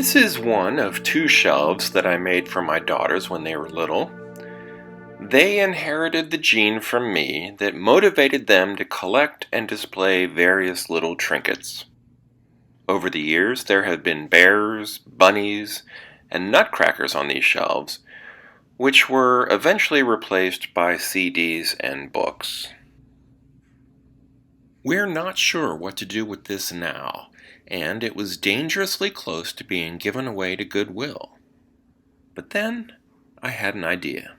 This is one of two shelves that I made for my daughters when they were little. They inherited the gene from me that motivated them to collect and display various little trinkets. Over the years, there have been bears, bunnies, and nutcrackers on these shelves, which were eventually replaced by CDs and books. We're not sure what to do with this now, and it was dangerously close to being given away to Goodwill. But then, I had an idea.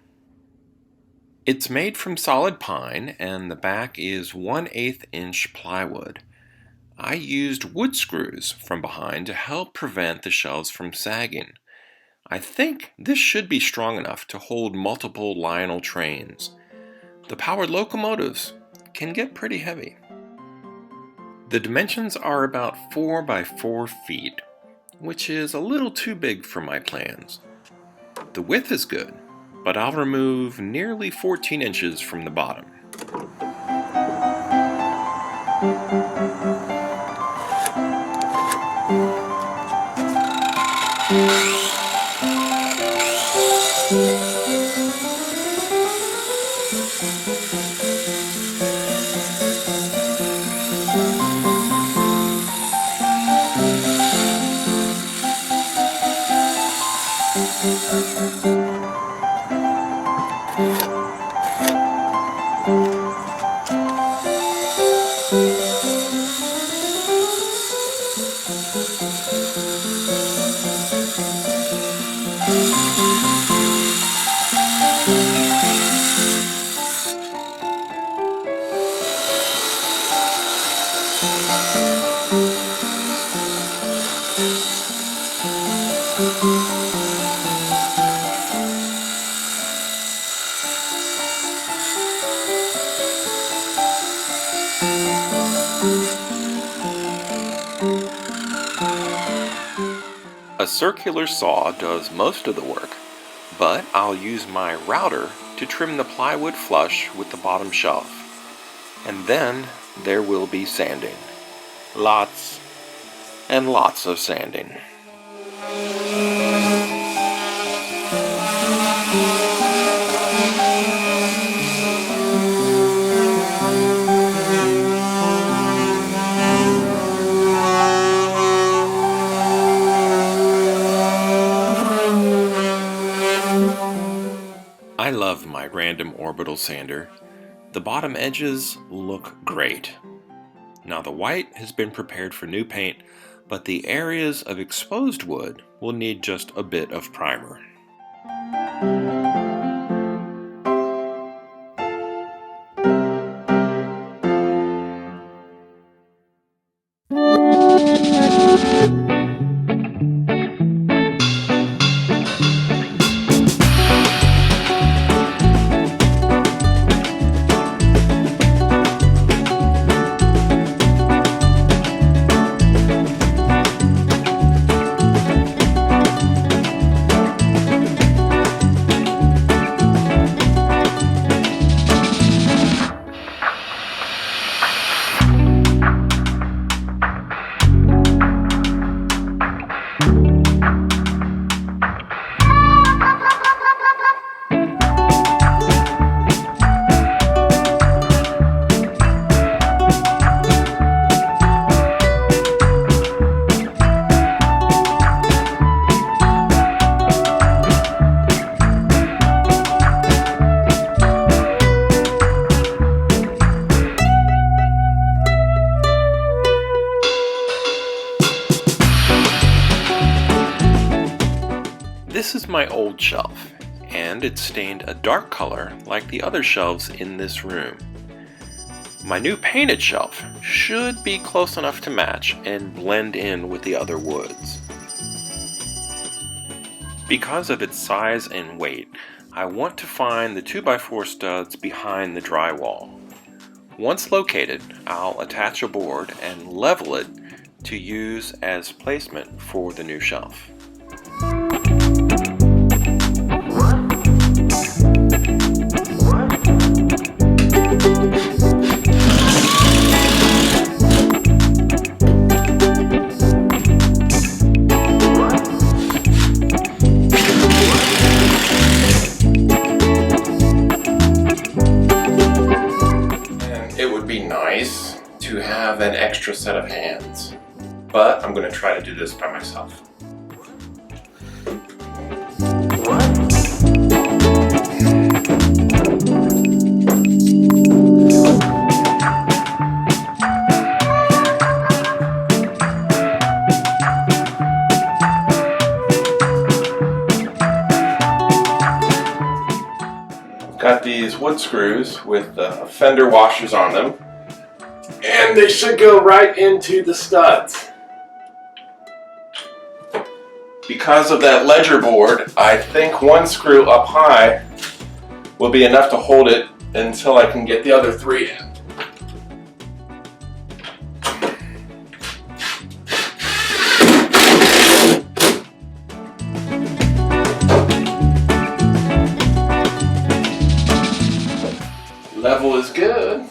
It's made from solid pine, and the back is 1/8 inch plywood. I used wood screws from behind to help prevent the shelves from sagging. I think this should be strong enough to hold multiple Lionel trains. The powered locomotives can get pretty heavy. The dimensions are about 4 by 4 feet, which is a little too big for my plans. The width is good, but I'll remove nearly 14 inches from the bottom. A circular saw does most of the work, but I'll use my router to trim the plywood flush with the bottom shelf. And then there will be sanding. Lots and lots of sanding. I love my random orbital sander. The bottom edges look great. Now the white has been prepared for new paint, but the areas of exposed wood will need just a bit of primer. This is my old shelf, and it's stained a dark color like the other shelves in this room. My new painted shelf should be close enough to match and blend in with the other woods. Because of its size and weight, I want to find the 2x4 studs behind the drywall. Once located, I'll attach a board and level it to use as placement for the new shelf. nice to have an extra set of hands, but I'm going to try to do this by myself. Got these wood screws with fender washers on them, and they should go right into the studs. Because of that ledger board, I think one screw up high will be enough to hold it until I can get the other three in. Level is good.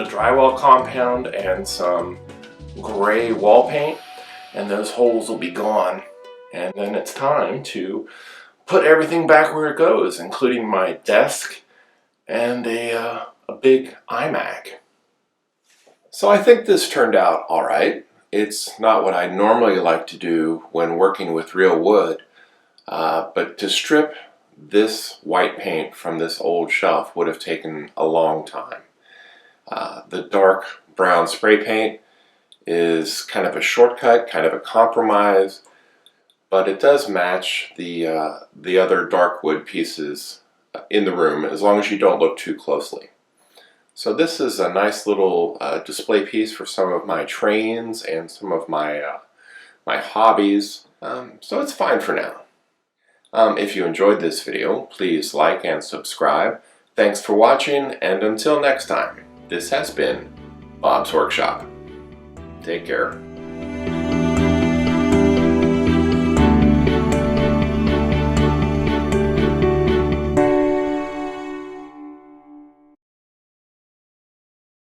Drywall compound and some gray wall paint, and those holes will be gone, and then it's time to put everything back where it goes, including my desk and a big iMac. So I think this turned out alright. It's not what I normally like to do when working with real wood, but to strip this white paint from this old shelf would have taken a long time. The dark brown spray paint is kind of a shortcut, kind of a compromise, but it does match the other dark wood pieces in the room as long as you don't look too closely. So this is a nice little display piece for some of my trains and some of my hobbies, so it's fine for now. If you enjoyed this video, please like and subscribe. Thanks for watching, and until next time. This has been Bob's Workshop. Take care.